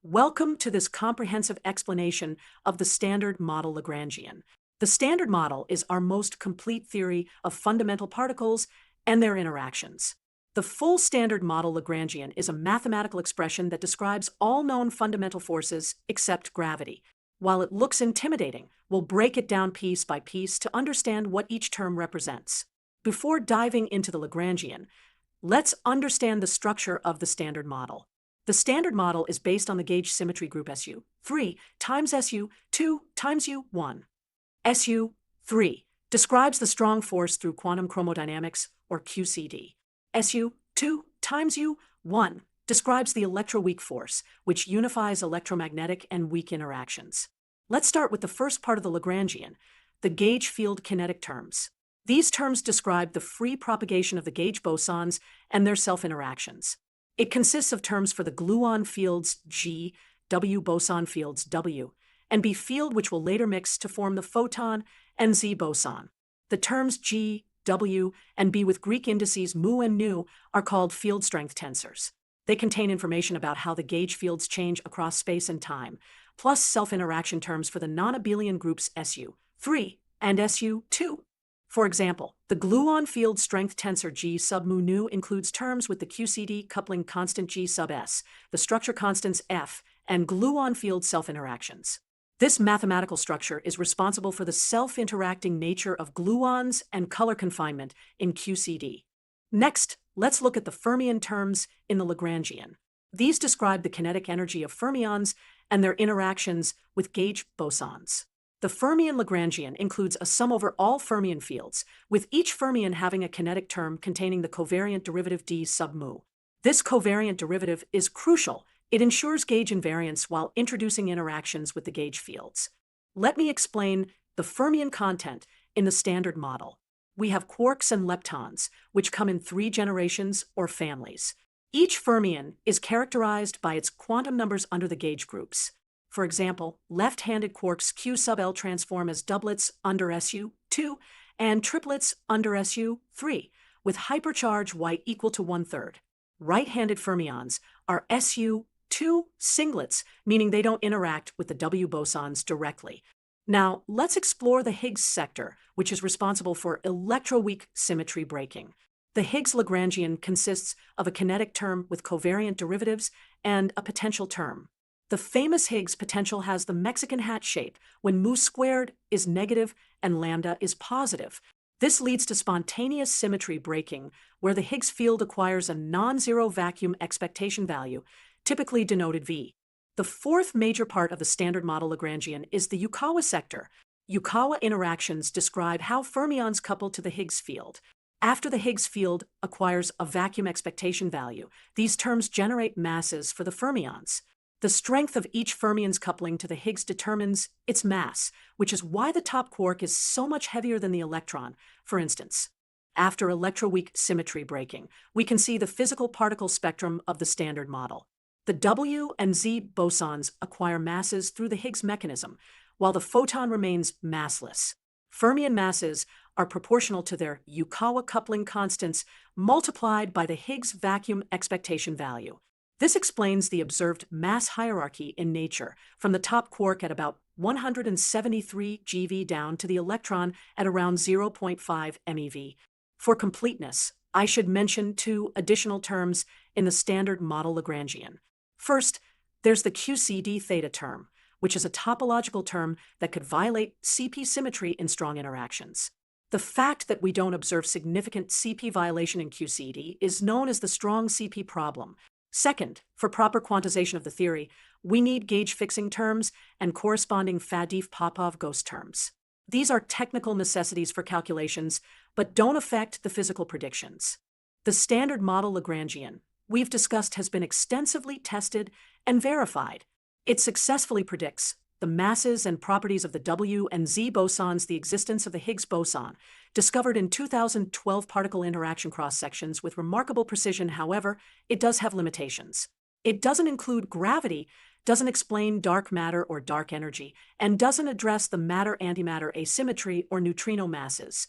Welcome to this comprehensive explanation of the Standard Model Lagrangian. The Standard Model is our most complete theory of fundamental particles and their interactions. The full Standard Model Lagrangian is a mathematical expression that describes all known fundamental forces except gravity. While it looks intimidating, we'll break it down piece by piece to understand what each term represents. Before diving into the Lagrangian, let's understand the structure of the Standard Model. The Standard Model is based on the gauge symmetry group SU3 times SU2 times U1. SU3 describes the strong force through quantum chromodynamics, or QCD. SU2 times U1 describes the electroweak force, which unifies electromagnetic and weak interactions. Let's start with the first part of the Lagrangian, the gauge field kinetic terms. These terms describe the free propagation of the gauge bosons and their self-interactions. It consists of terms for the gluon fields G, W boson fields W, and B field, which will later mix to form the photon, and Z boson. The terms G, W, and B with Greek indices mu and nu are called field strength tensors. They contain information about how the gauge fields change across space and time, plus self-interaction terms for the non-abelian groups SU3 and SU2. For example, the gluon field strength tensor G sub mu nu includes terms with the QCD coupling constant G sub S, the structure constants F, and gluon field self-interactions. This mathematical structure is responsible for the self-interacting nature of gluons and color confinement in QCD. Next, let's look at the fermion terms in the Lagrangian. These describe the kinetic energy of fermions and their interactions with gauge bosons. The fermion Lagrangian includes a sum over all fermion fields, with each fermion having a kinetic term containing the covariant derivative d sub mu. This covariant derivative is crucial. It ensures gauge invariance while introducing interactions with the gauge fields. Let me explain the fermion content in the Standard Model. We have quarks and leptons, which come in 3 generations or families. Each fermion is characterized by its quantum numbers under the gauge groups. For example, left-handed quarks Q sub L transform as doublets under SU2 and triplets under SU3, with hypercharge Y equal to 1/3. Right-handed fermions are SU2 singlets, meaning they don't interact with the W bosons directly. Now, let's explore the Higgs sector, which is responsible for electroweak symmetry breaking. The Higgs Lagrangian consists of a kinetic term with covariant derivatives and a potential term. The famous Higgs potential has the Mexican hat shape when mu squared is negative and lambda is positive. This leads to spontaneous symmetry breaking, where the Higgs field acquires a non-zero vacuum expectation value, typically denoted V. The fourth major part of the Standard Model Lagrangian is the Yukawa sector. Yukawa interactions describe how fermions couple to the Higgs field. After the Higgs field acquires a vacuum expectation value, these terms generate masses for the fermions. The strength of each fermion's coupling to the Higgs determines its mass, which is why the top quark is so much heavier than the electron, for instance. After electroweak symmetry breaking, we can see the physical particle spectrum of the Standard Model. The W and Z bosons acquire masses through the Higgs mechanism, while the photon remains massless. Fermion masses are proportional to their Yukawa coupling constants multiplied by the Higgs vacuum expectation value. This explains the observed mass hierarchy in nature, from the top quark at about 173 GeV down to the electron at around 0.5 MeV. For completeness, I should mention 2 additional terms in the Standard Model Lagrangian. First, there's the QCD theta term, which is a topological term that could violate CP symmetry in strong interactions. The fact that we don't observe significant CP violation in QCD is known as the strong CP problem. Second, for proper quantization of the theory, we need gauge fixing terms and corresponding Faddeev-Popov ghost terms. These are technical necessities for calculations, but don't affect the physical predictions. The Standard Model Lagrangian we've discussed has been extensively tested and verified. It successfully predicts the masses and properties of the W and Z bosons, the existence of the Higgs boson, discovered in 2012 particle interaction cross-sections with remarkable precision. However, it does have limitations. It doesn't include gravity, doesn't explain dark matter or dark energy, and doesn't address the matter-antimatter asymmetry or neutrino masses.